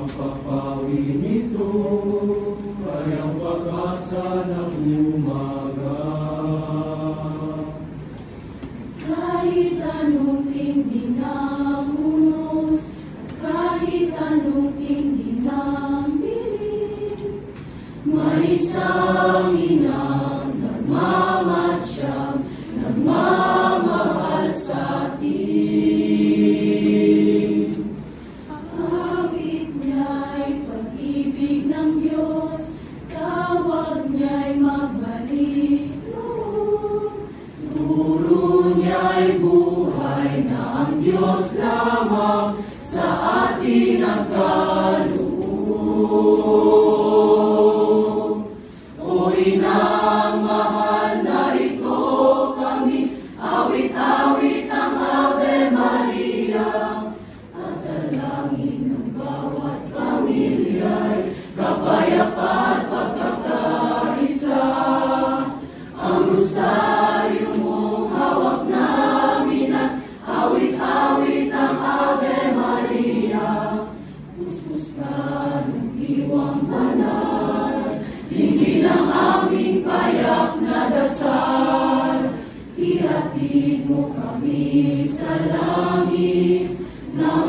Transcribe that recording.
Papawi nito ay ang pag-asa ng umaga. Kahit anong tindi ng unos, at kahit anong tindi ng dilim, may isang inang nagmamatsyag, nagmamahal sa atin. Awit niya'y pag-ibig ng Diyos, tawag niya'y magbalik loob. Turo niya'y buhay na ang Diyos lamang sa atin nagkaloob. O inang mahal, narito kami, awit-awit ang Ave Maria. At dalangin ng bawat pamilya'y kapayapaan at pagkakaisa. Ang rosaryo mong hawak namin at awit-awit ang Ave Maria. Puspos ka ng diwang banal, tingin ang aming payak na dasal. Ihatid mo kami sa langit na